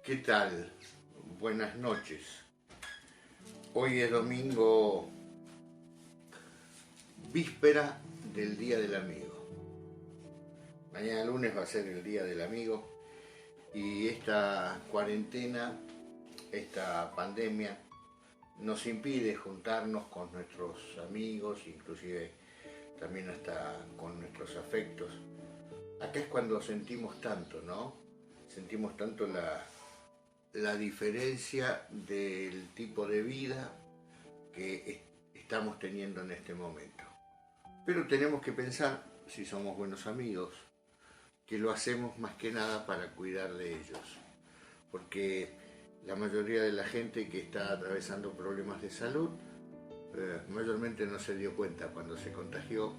¿Qué tal? Buenas noches. Hoy es domingo, víspera del Día del Amigo. Mañana lunes va a ser el Día del Amigo y esta cuarentena, esta pandemia, nos impide juntarnos con nuestros amigos, inclusive también hasta con nuestros afectos. Acá es cuando sentimos tanto, ¿no? Sentimos tanto la diferencia del tipo de vida que estamos teniendo en este momento. Pero tenemos que pensar, si somos buenos amigos, que lo hacemos más que nada para cuidar de ellos. Porque la mayoría de la gente que está atravesando problemas de salud, mayormente no se dio cuenta cuando se contagió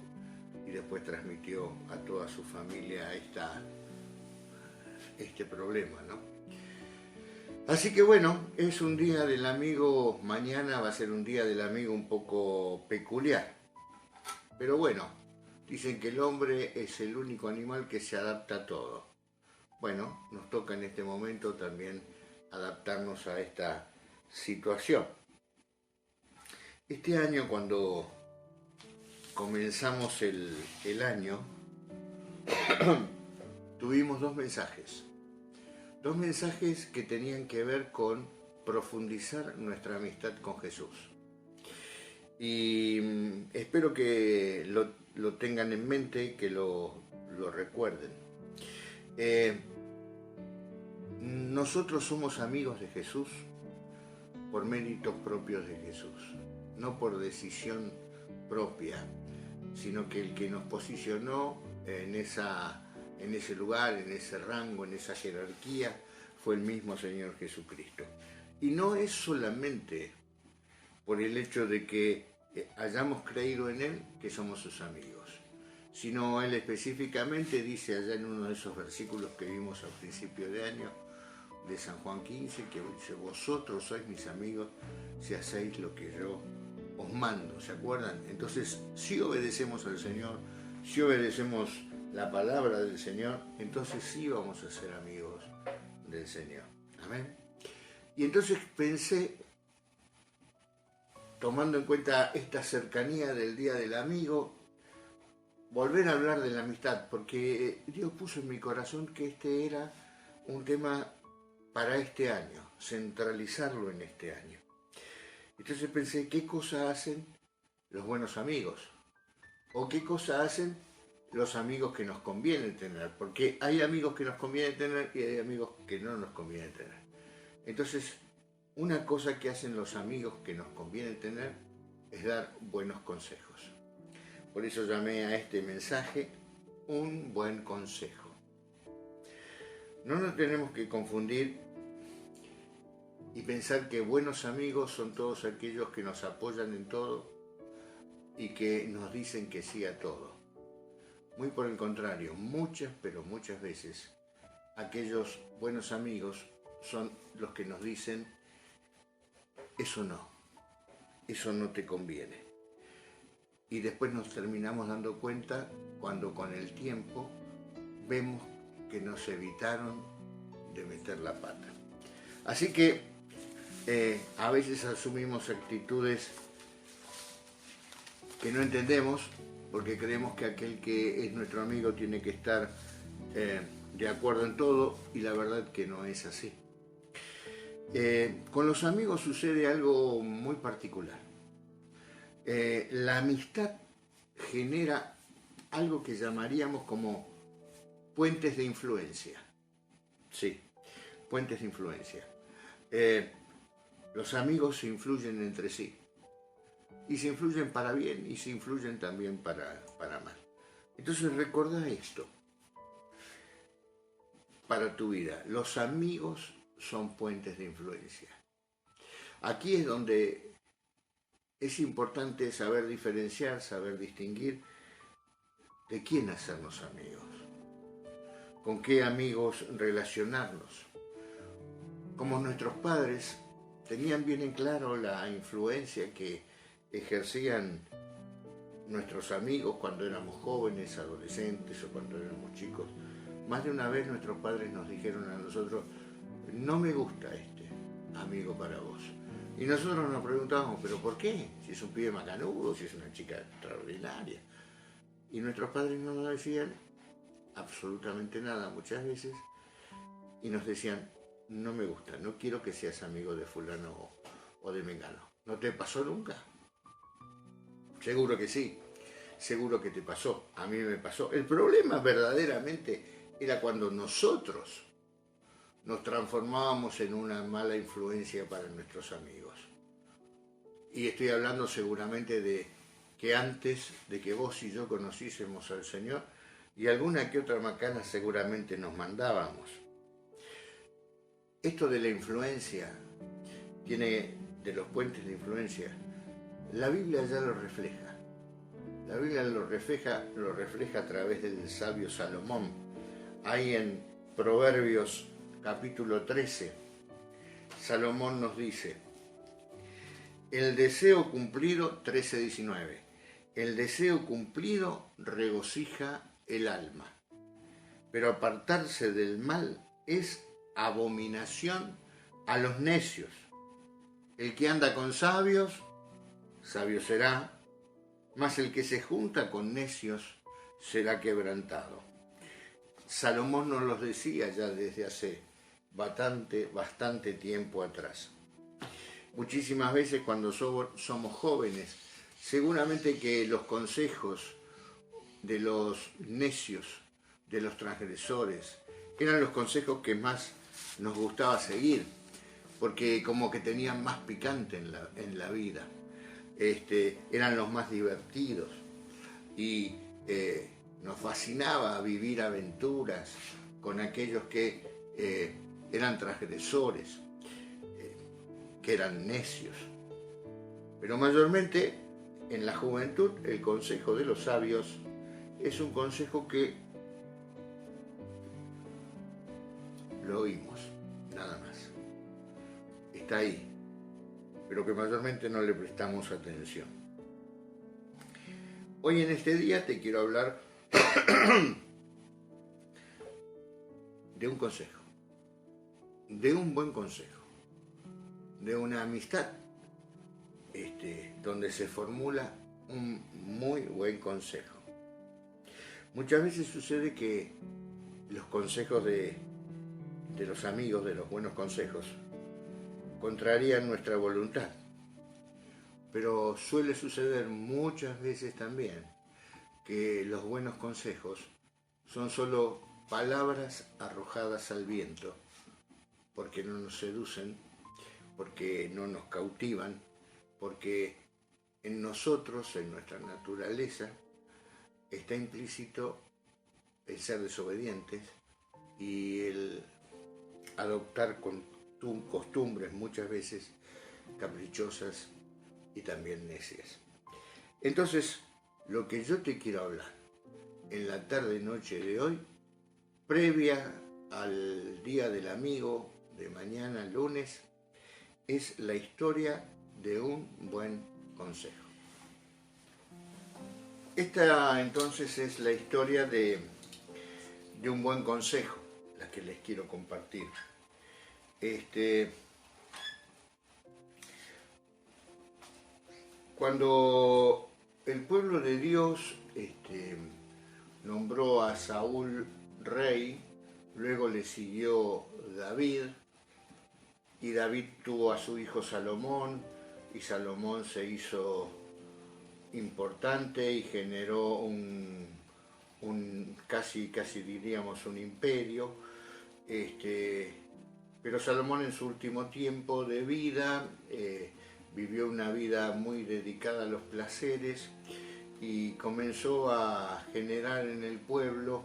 y después transmitió a toda su familia este problema, ¿no? Así que bueno, es un día del amigo, mañana va a ser un día del amigo un poco peculiar. Pero bueno, dicen que el hombre es el único animal que se adapta a todo. Bueno, nos toca en este momento también adaptarnos a esta situación. Este año, cuando comenzamos el año, tuvimos dos mensajes. Dos mensajes que tenían que ver con profundizar nuestra amistad con Jesús. Y espero que lo tengan en mente, que lo recuerden. Nosotros somos amigos de Jesús por méritos propios de Jesús, no por decisión propia, sino que el que nos posicionó en ese lugar, en ese rango, en esa jerarquía, fue el mismo Señor Jesucristo. Y no es solamente por el hecho de que hayamos creído en Él que somos sus amigos, sino Él específicamente dice allá en uno de esos versículos que vimos al principio de año, de San Juan 15, que dice: vosotros sois mis amigos si hacéis lo que yo os mando, ¿se acuerdan? Entonces, si obedecemos al Señor, si obedecemos la palabra del Señor, entonces sí vamos a ser amigos del Señor. Amén. Y entonces pensé, tomando en cuenta esta cercanía del Día del Amigo, volver a hablar de la amistad, porque Dios puso en mi corazón que este era un tema para este año, centralizarlo en este año. Entonces pensé, ¿qué cosa hacen los buenos amigos? ¿O qué cosa hacen los amigos que nos conviene tener? Porque hay amigos que nos conviene tener y hay amigos que no nos conviene tener. Entonces, una cosa que hacen los amigos que nos conviene tener es dar buenos consejos. Por eso llamé a este mensaje un buen consejo. No nos tenemos que confundir y pensar que buenos amigos son todos aquellos que nos apoyan en todo y que nos dicen que sí a todo. Muy por el contrario, muchas veces aquellos buenos amigos son los que nos dicen: eso no te conviene. Y después nos terminamos dando cuenta cuando con el tiempo vemos que nos evitaron de meter la pata. Así que a veces asumimos actitudes que no entendemos porque creemos que aquel que es nuestro amigo tiene que estar de acuerdo en todo, y la verdad que no es así. Con los amigos sucede algo muy particular. La amistad genera algo que llamaríamos como puentes de influencia. Sí, puentes de influencia. Los amigos se influyen entre sí. Y se influyen para bien y se influyen también para mal. Entonces recordá esto para tu vida. Los amigos son puentes de influencia. Aquí es donde es importante saber diferenciar, saber distinguir de quién hacernos amigos, con qué amigos relacionarnos. Como nuestros padres tenían bien en claro la influencia que ejercían nuestros amigos cuando éramos jóvenes, adolescentes o cuando éramos chicos. Más de una vez nuestros padres nos dijeron a nosotros: no me gusta este amigo para vos. Y nosotros nos preguntábamos, ¿pero por qué? Si es un pibe macanudo, si es una chica extraordinaria. Y nuestros padres no nos decían absolutamente nada muchas veces, y nos decían, no me gusta, no quiero que seas amigo de fulano o de mengano. ¿No te pasó nunca? Seguro que sí, seguro que te pasó, a mí me pasó. El problema verdaderamente era cuando nosotros nos transformábamos en una mala influencia para nuestros amigos. Y estoy hablando seguramente de que antes de que vos y yo conociésemos al Señor, y alguna que otra macana seguramente nos mandábamos. Esto de la influencia, de los puentes de influencia, la Biblia ya lo refleja. La Biblia lo refleja a través del sabio Salomón. Ahí en Proverbios capítulo 13, Salomón nos dice, el deseo cumplido, 13:19, el deseo cumplido regocija el alma, pero apartarse del mal es abominación a los necios. El que anda con sabios, sabio será, mas el que se junta con necios será quebrantado. Salomón nos los decía ya desde hace bastante tiempo atrás. Muchísimas veces cuando somos jóvenes, seguramente que los consejos de los necios, de los transgresores, eran los consejos que más nos gustaba seguir, porque como que tenían más picante en la vida, eran los más divertidos y nos fascinaba vivir aventuras con aquellos que eran transgresores, que eran necios. Pero mayormente en la juventud el consejo de los sabios es un consejo que lo oímos, nada más. Está ahí, pero que mayormente no le prestamos atención. Hoy en este día te quiero hablar de un consejo, de un buen consejo, de una amistad, donde se formula un muy buen consejo. Muchas veces sucede que los consejos de los amigos, de los buenos consejos, contrarían nuestra voluntad. Pero suele suceder muchas veces también que los buenos consejos son solo palabras arrojadas al viento, porque no nos seducen, porque no nos cautivan, porque en nosotros, en nuestra naturaleza, está implícito el ser desobedientes y el adoptar costumbres muchas veces caprichosas y también necias. Entonces, lo que yo te quiero hablar en la tarde-noche de hoy, previa al Día del Amigo de mañana, lunes, es la historia de un buen consejo. Esta entonces es la historia de un buen consejo, la que les quiero compartir. Cuando el pueblo de Dios nombró a Saúl rey, luego le siguió David, y David tuvo a su hijo Salomón, y Salomón se hizo importante y generó un casi diríamos un imperio, pero Salomón en su último tiempo de vida vivió una vida muy dedicada a los placeres y comenzó a generar en el pueblo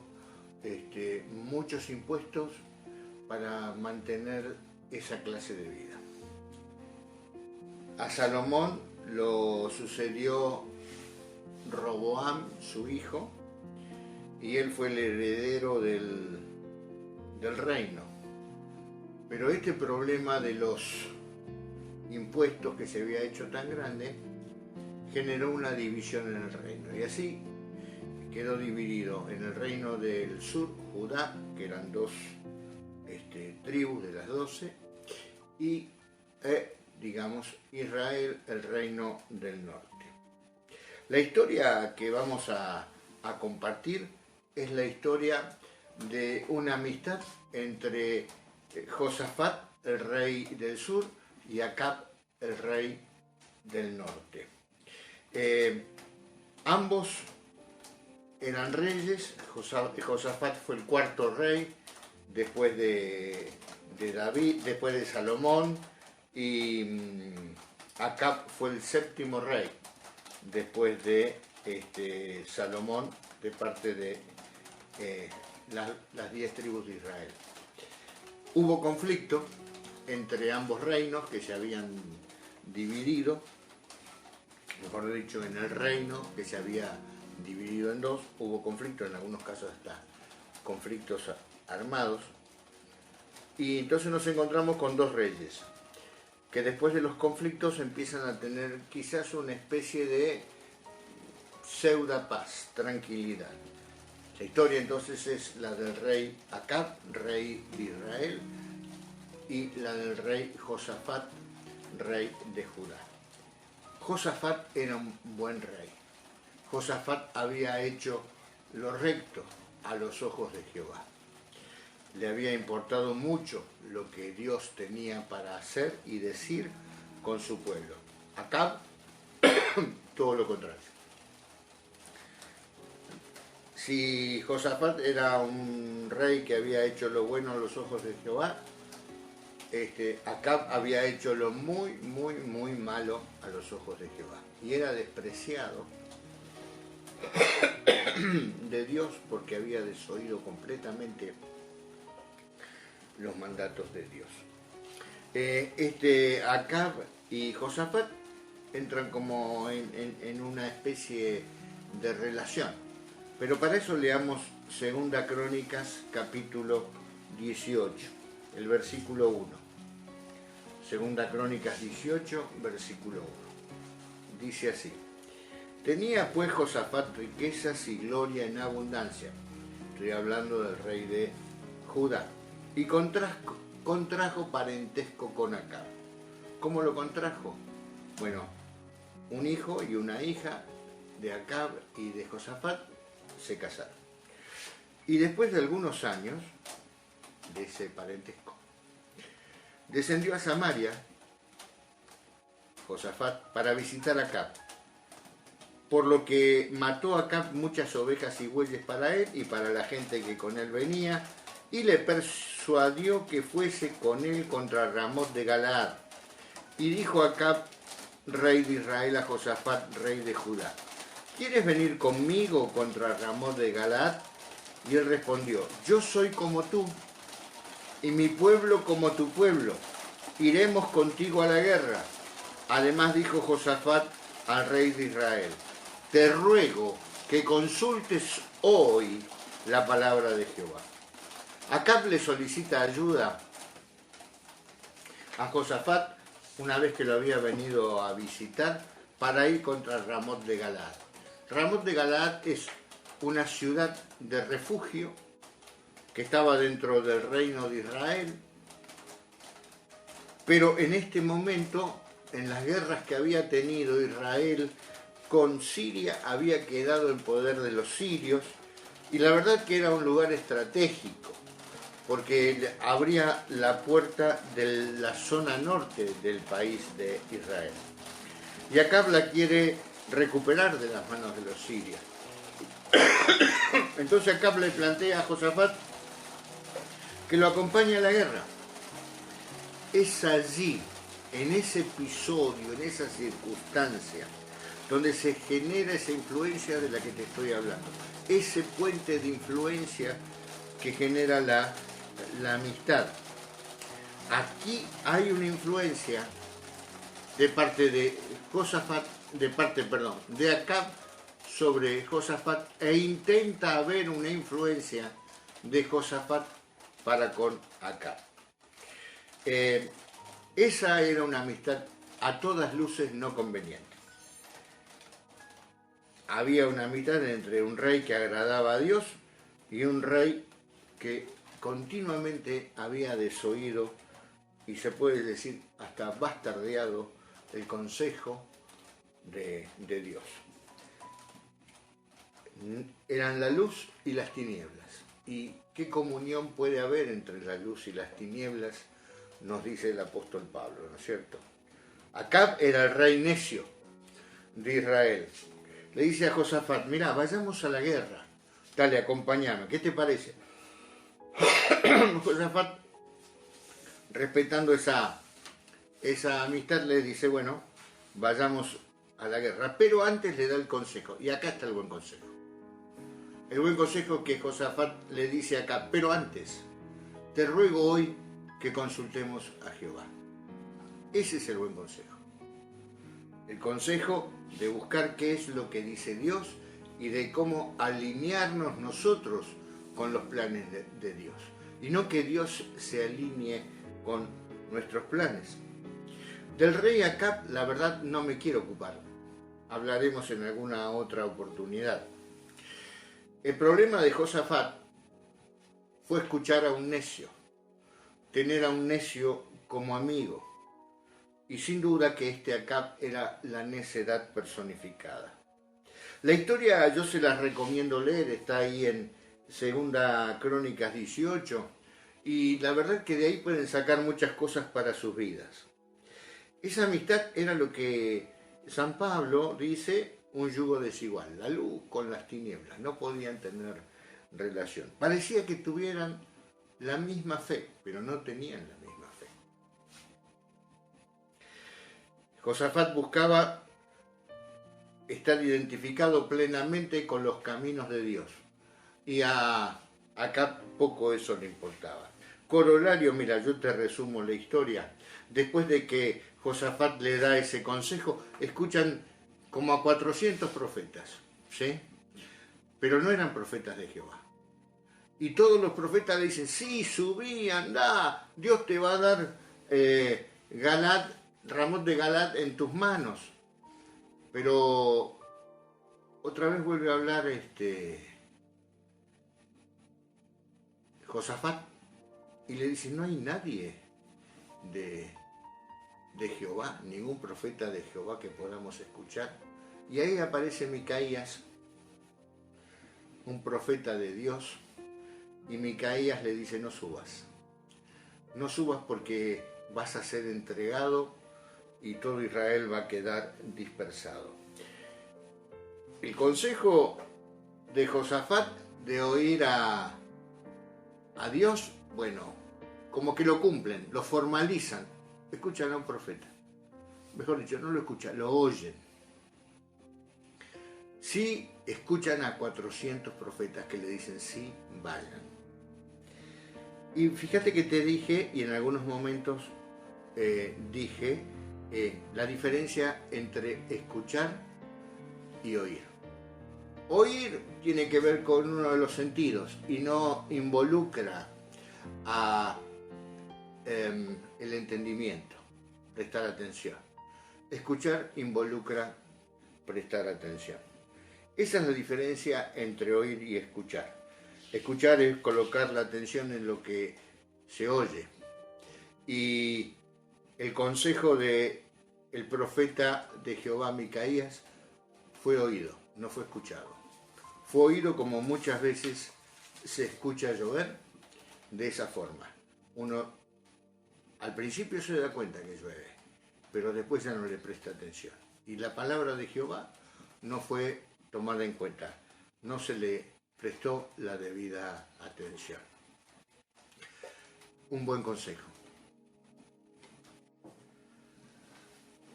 muchos impuestos para mantener esa clase de vida. A Salomón lo sucedió Roboam, su hijo, y él fue el heredero del reino. Pero este problema de los impuestos que se había hecho tan grande generó una división en el reino, y así quedó dividido en el reino del sur, Judá, que eran dos tribus de las 12 y, digamos, Israel, el reino del norte. La historia que vamos a compartir es la historia de una amistad entre Josafat, el rey del sur, y Acab, el rey del norte. Ambos eran reyes. Josafat fue el cuarto rey después de David, después de Salomón, y Acab fue el séptimo rey después de Salomón, de parte de las 10 tribus de Israel. Hubo conflicto entre ambos reinos que se habían dividido, mejor dicho, en el reino que se había dividido en dos. Hubo conflicto, en algunos casos hasta conflictos armados, y entonces nos encontramos con dos reyes que después de los conflictos empiezan a tener quizás una especie de pseudo paz, tranquilidad. La historia entonces es la del rey Acab, rey de Israel, y la del rey Josafat, rey de Judá. Josafat era un buen rey. Josafat había hecho lo recto a los ojos de Jehová. Le había importado mucho lo que Dios tenía para hacer y decir con su pueblo. Acab, todo lo contrario. Si Josafat era un rey que había hecho lo bueno a los ojos de Jehová, Acab había hecho lo muy, muy, muy malo a los ojos de Jehová. Y era despreciado de Dios porque había desoído completamente los mandatos de Dios. Acab y Josafat entran como en una especie de relación. Pero para eso leamos 2 Crónicas, capítulo 18, el versículo 1. 2 Crónicas 18, versículo 1. Dice así: tenía pues Josafat riquezas y gloria en abundancia. Estoy hablando del rey de Judá. Y contrajo parentesco con Acab. ¿Cómo lo contrajo? Bueno, un hijo y una hija de Acab y de Josafat se casaron. Y después de algunos años de ese parentesco, descendió a Samaria Josafat para visitar a Acab, por lo que mató a Acab muchas ovejas y bueyes para él y para la gente que con él venía, y le persuadió que fuese con él contra Ramot de Galaad. Y dijo Acab, rey de Israel, a Josafat, rey de Judá: ¿quieres venir conmigo contra Ramot de Galaad? Y él respondió: yo soy como tú, y mi pueblo como tu pueblo. Iremos contigo a la guerra. Además dijo Josafat al rey de Israel: te ruego que consultes hoy la palabra de Jehová. Acab le solicita ayuda a Josafat una vez que lo había venido a visitar para ir contra Ramot de Galaad. Ramot de Galaad es una ciudad de refugio que estaba dentro del reino de Israel, pero en este momento, en las guerras que había tenido Israel con Siria, había quedado en poder de los sirios, y la verdad que era un lugar estratégico, porque abría la puerta de la zona norte del país de Israel. Y Acab la quiere recuperar de las manos de los sirios. Entonces Acab le plantea a Josafat que lo acompañe a la guerra. Es allí, en ese episodio, en esa circunstancia, donde se genera esa influencia de la que te estoy hablando. Ese puente de influencia que genera la amistad. Aquí hay una influencia de parte de Josafat, de Acab sobre Josafat, e intenta haber una influencia de Josafat para con Acab. Esa era una amistad a todas luces no conveniente. Había una amistad entre un rey que agradaba a Dios y un rey que continuamente había desoído y se puede decir hasta bastardeado el consejo de Dios. Eran la luz y las tinieblas. ¿Y qué comunión puede haber entre la luz y las tinieblas? Nos dice el apóstol Pablo, ¿no es cierto? Acab era el rey necio de Israel. Le dice a Josafat, mirá, vayamos a la guerra. Dale, acompáñame. ¿Qué te parece? Josafat, respetando esa amistad, le dice, bueno, vayamos a la guerra. Pero antes le da el consejo. Y acá está el buen consejo. El buen consejo que Josafat le dice acá. Pero antes, te ruego hoy que consultemos a Jehová. Ese es el buen consejo. El consejo de buscar qué es lo que dice Dios y de cómo alinearnos nosotros con los planes de Dios. Y no que Dios se alinee con nuestros planes. Del rey Acab, la verdad, no me quiero ocupar. Hablaremos en alguna otra oportunidad. El problema de Josafat fue escuchar a un necio, tener a un necio como amigo. Y sin duda que este Acab era la necedad personificada. La historia yo se las recomiendo leer, está ahí en Segunda Crónicas 18, y la verdad que de ahí pueden sacar muchas cosas para sus vidas. Esa amistad era lo que San Pablo dice, un yugo desigual, la luz con las tinieblas, no podían tener relación. Parecía que tuvieran la misma fe, pero no tenían la misma fe. Josafat buscaba estar identificado plenamente con los caminos de Dios. Y acá poco eso le importaba. Corolario, mira, yo te resumo la historia. Después de que Josafat le da ese consejo, escuchan como a 400 profetas, ¿sí? Pero no eran profetas de Jehová. Y todos los profetas le dicen, sí, subí, andá, Dios te va a dar Galad, Ramón de Galad en tus manos. Pero otra vez vuelve a hablar Josafat y le dice, no hay nadie de Jehová, ningún profeta de Jehová que podamos escuchar. Y ahí aparece Micaías, un profeta de Dios, y Micaías le dice, no subas porque vas a ser entregado y todo Israel va a quedar dispersado. El consejo de Josafat de oír a Dios, bueno, como que lo cumplen, lo formalizan. Escuchan a un profeta. Mejor dicho, no lo escuchan, lo oyen. Sí escuchan a 400 profetas que le dicen sí, vayan. Y fíjate que te dije, y en algunos momentos dije, la diferencia entre escuchar y oír. Oír tiene que ver con uno de los sentidos y no involucra a el entendimiento, prestar atención. Escuchar involucra prestar atención. Esa es la diferencia entre oír y escuchar. Escuchar es colocar la atención en lo que se oye. Y el consejo del profeta de Jehová Micaías fue oído, no fue escuchado. Fue oído como muchas veces se escucha llover, de esa forma. Uno al principio se da cuenta que llueve, pero después ya no le presta atención. Y la palabra de Jehová no fue tomada en cuenta, no se le prestó la debida atención. Un buen consejo.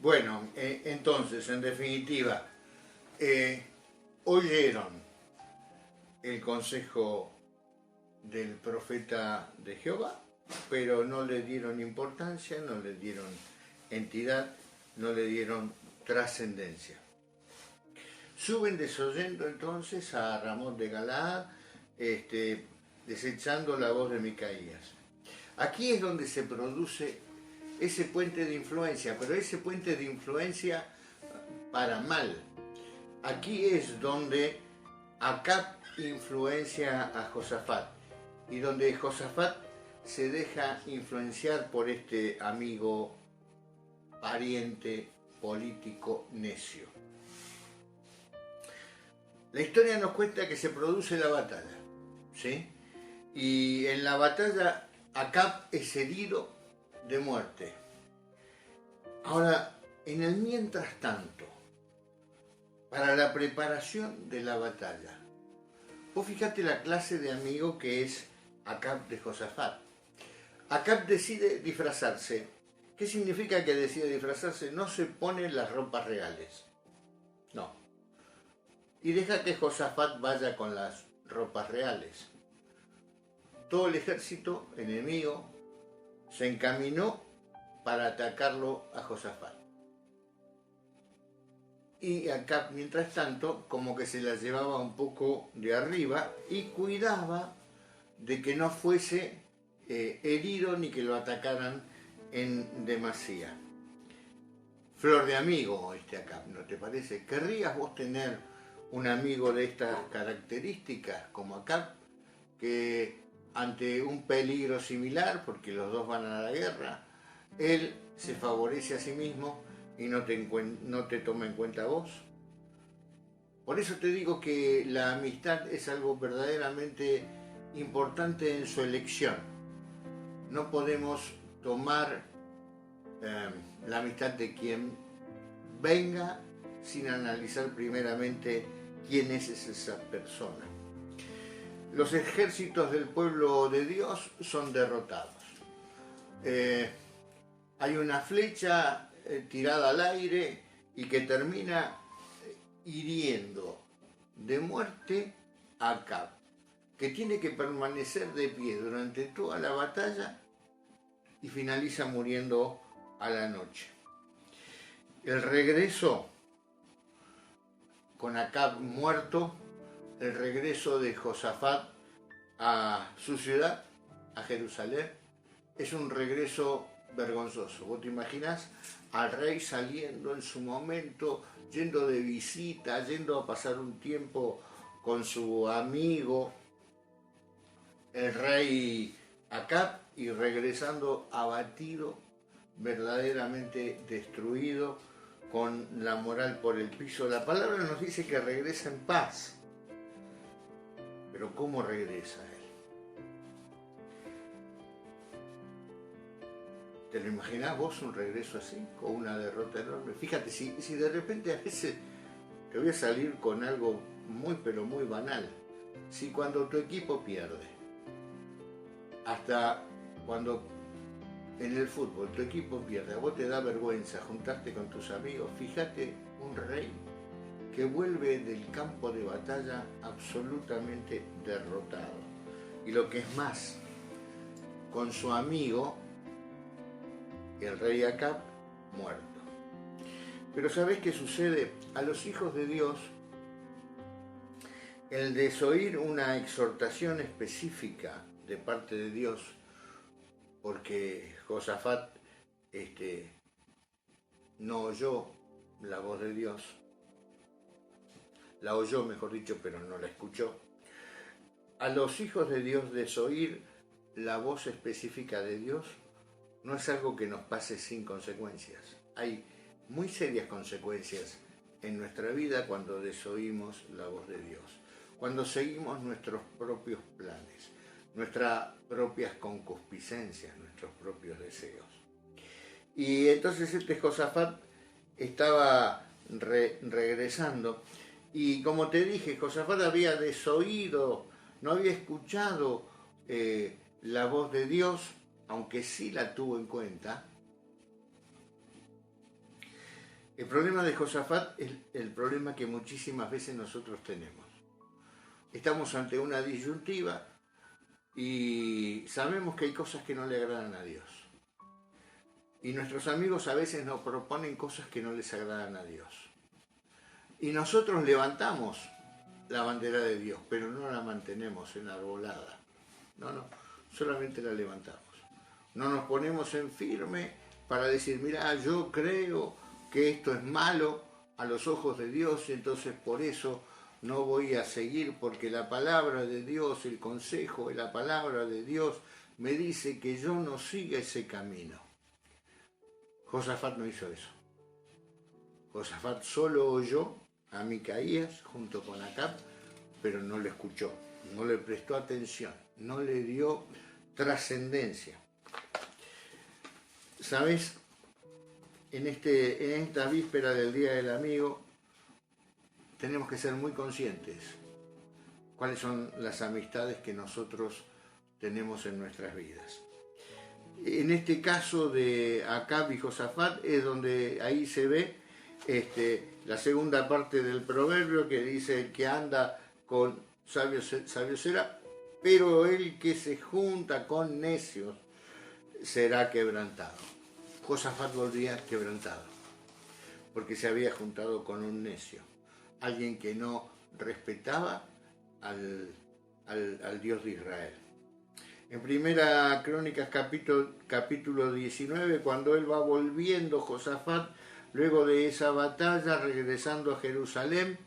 Bueno, entonces, en definitiva, oyeron el consejo del profeta de Jehová, pero no le dieron importancia, no le dieron entidad, no le dieron trascendencia. Suben desoyendo entonces a Ramón de Galaad, desechando la voz de Micaías. Aquí es donde se produce ese puente de influencia, pero ese puente de influencia para mal. Aquí es donde Acab influencia a Josafat y donde Josafat se deja influenciar por este amigo, pariente, político necio. La historia nos cuenta que se produce la batalla, ¿sí? Y en la batalla Acab es herido de muerte. Ahora, en el mientras tanto, para la preparación de la batalla, vos fijate la clase de amigo que es Acab de Josafat. Acab decide disfrazarse. ¿Qué significa que decide disfrazarse? No se pone las ropas reales. No. Y deja que Josafat vaya con las ropas reales. Todo el ejército enemigo se encaminó para atacarlo a Josafat. Y Acab, mientras tanto, como que se la llevaba un poco de arriba y cuidaba de que no fuese herido ni que lo atacaran en demasía. Flor de amigo este Acab, ¿no te parece? ¿Querrías vos tener un amigo de estas características como Acab, que ante un peligro similar, porque los dos van a la guerra, él se favorece a sí mismo y no te toma en cuenta a vos? Por eso te digo que la amistad es algo verdaderamente importante en su elección. No podemos tomar la amistad de quien venga sin analizar primeramente quién es esa persona. Los ejércitos del pueblo de Dios son derrotados. Hay una flecha tirada al aire y que termina hiriendo de muerte a Acab, que tiene que permanecer de pie durante toda la batalla y finaliza muriendo a la noche. El regreso con Acab muerto, el regreso de Josafat a su ciudad, a Jerusalén, es un regreso vergonzoso. ¿Vos te imaginás al rey saliendo en su momento, yendo de visita, yendo a pasar un tiempo con su amigo, el rey Acab, y regresando abatido, verdaderamente destruido, con la moral por el piso? La palabra nos dice que regresa en paz. Pero ¿cómo regresa él? ¿Te lo imaginás vos un regreso así, con una derrota enorme? Fíjate, si de repente a veces te voy a salir con algo muy pero muy banal. Si cuando tu equipo pierde, hasta cuando en el fútbol tu equipo pierde, a vos te da vergüenza juntarte con tus amigos, fíjate un rey que vuelve del campo de batalla absolutamente derrotado. Y lo que es más, con su amigo, el rey Acab, muerto. Pero ¿sabés qué sucede? A los hijos de Dios, el desoír una exhortación específica de parte de Dios, porque Josafat no oyó la voz de Dios, la oyó, mejor dicho, pero no la escuchó. A los hijos de Dios desoír la voz específica de Dios no es algo que nos pase sin consecuencias. Hay muy serias consecuencias en nuestra vida cuando desoímos la voz de Dios, cuando seguimos nuestros propios planes, nuestras propias concupiscencias, nuestros propios deseos. Y entonces Josafat estaba regresando, y como te dije, Josafat había desoído, no había escuchado la voz de Dios, aunque sí la tuvo en cuenta. El problema de Josafat es el problema que muchísimas veces nosotros tenemos. Estamos ante una disyuntiva y sabemos que hay cosas que no le agradan a Dios. Y nuestros amigos a veces nos proponen cosas que no les agradan a Dios. Y nosotros levantamos la bandera de Dios, pero no la mantenemos enarbolada. No, solamente la levantamos. No nos ponemos en firme para decir, mira, yo creo que esto es malo a los ojos de Dios y entonces por eso no voy a seguir porque la palabra de Dios, el consejo de la palabra de Dios me dice que yo no siga ese camino. Josafat no hizo eso. Josafat solo oyó a Micaías junto con Acab, pero no le escuchó, no le prestó atención, no le dio trascendencia. ¿Sabes? En esta víspera del Día del Amigo tenemos que ser muy conscientes cuáles son las amistades que nosotros tenemos en nuestras vidas. En este caso de Acab y Josafat es donde ahí se ve la segunda parte del proverbio que dice: el que anda con sabios será, pero el que se junta con necios será quebrantado. Josafat volvía quebrantado, porque se había juntado con un necio, alguien que no respetaba al Dios de Israel. En Primera Crónicas capítulo 19, cuando él va volviendo, Josafat, luego de esa batalla, regresando a Jerusalén,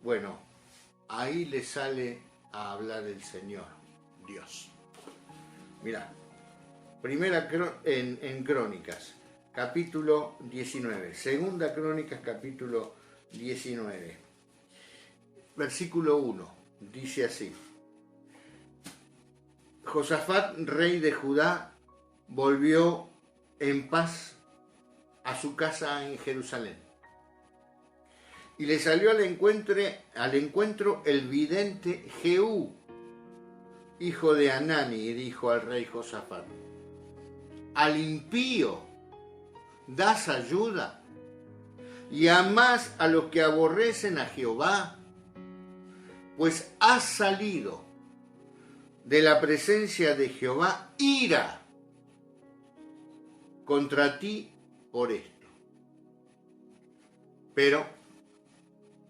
bueno, ahí le sale a hablar el Señor, Dios. Mirá, en Crónicas, capítulo 19, Segunda Crónicas, capítulo 19, versículo 1, dice así: Josafat, rey de Judá, volvió en paz a su casa en Jerusalén. Y le salió al encuentro el vidente Jehú, hijo de Hanani, y dijo al rey Josafat: al impío das ayuda y amás a los que aborrecen a Jehová, pues has salido de la presencia de Jehová ira contra ti por esto. Pero,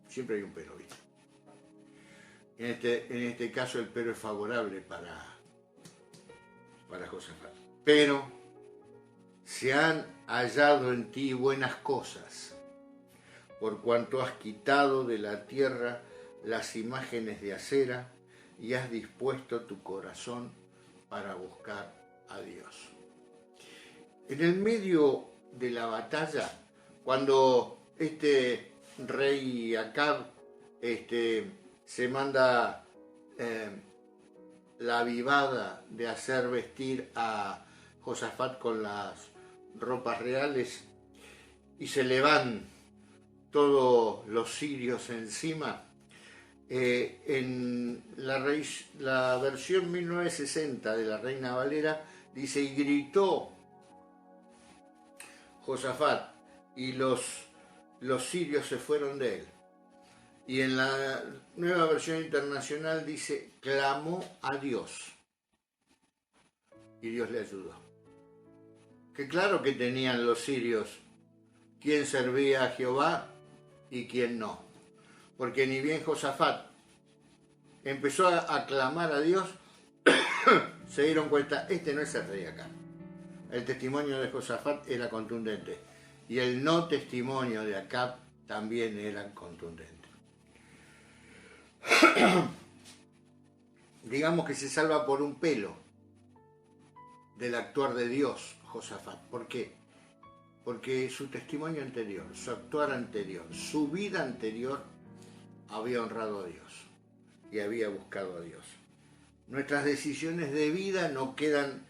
siempre hay un pero, ¿viste? En este caso el pero es favorable para Josafat. Pero se han hallado en ti buenas cosas, por cuanto has quitado de la tierra las imágenes de acera y has dispuesto tu corazón para buscar a Dios. En el medio de la batalla, cuando este rey Acab se manda la avivada de hacer vestir a Josafat con las ropas reales y se le van todos los sirios encima, en la versión 1960 de la Reina Valera dice: y gritó Josafat y los sirios se fueron de él. Y en la nueva versión internacional dice: clamó a Dios y Dios le ayudó. Que claro que tenían los sirios quién servía a Jehová y quién no, porque ni bien Josafat empezó a clamar a Dios, se dieron cuenta: este no es el rey acá. El testimonio de Josafat era contundente y el no testimonio de Acab también era contundente. Digamos que se salva por un pelo del actuar de Dios Josafat. ¿Por qué? Porque su testimonio anterior, su actuar anterior, su vida anterior había honrado a Dios y había buscado a Dios. Nuestras decisiones de vida no quedan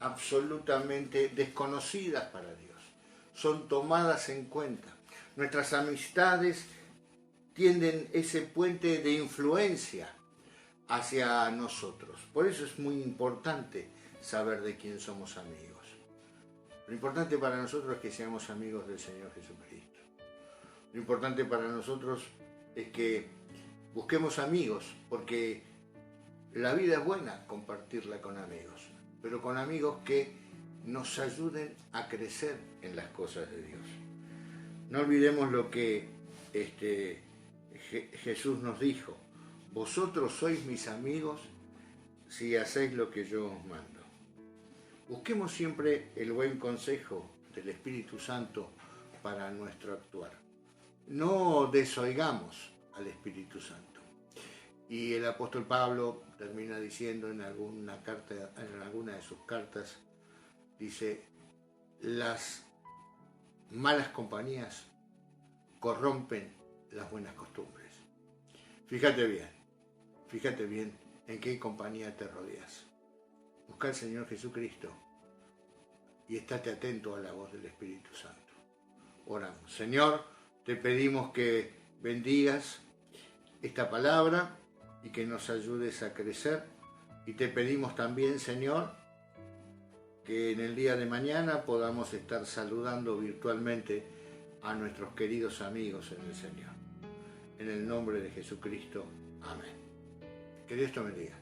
absolutamente desconocidas para Dios, son tomadas en cuenta. Nuestras amistades tienden ese puente de influencia hacia nosotros. Por eso es muy importante saber de quién somos amigos. Lo importante para nosotros es que seamos amigos del Señor Jesucristo. Lo importante para nosotros es que busquemos amigos, porque la vida es buena compartirla con amigos, pero con amigos que nos ayuden a crecer en las cosas de Dios. No olvidemos lo que Jesús nos dijo: vosotros sois mis amigos si hacéis lo que yo os mando. Busquemos siempre el buen consejo del Espíritu Santo para nuestro actuar. No desoigamos al Espíritu Santo. Y el apóstol Pablo termina diciendo en alguna de sus cartas, dice, las malas compañías corrompen las buenas costumbres. Fíjate bien en qué compañía te rodeas. Busca al Señor Jesucristo y estate atento a la voz del Espíritu Santo. Oramos. Señor, te pedimos que bendigas esta palabra y que nos ayudes a crecer. Y te pedimos también, Señor, que en el día de mañana podamos estar saludando virtualmente a nuestros queridos amigos en el Señor. En el nombre de Jesucristo. Amén. Que Dios te bendiga.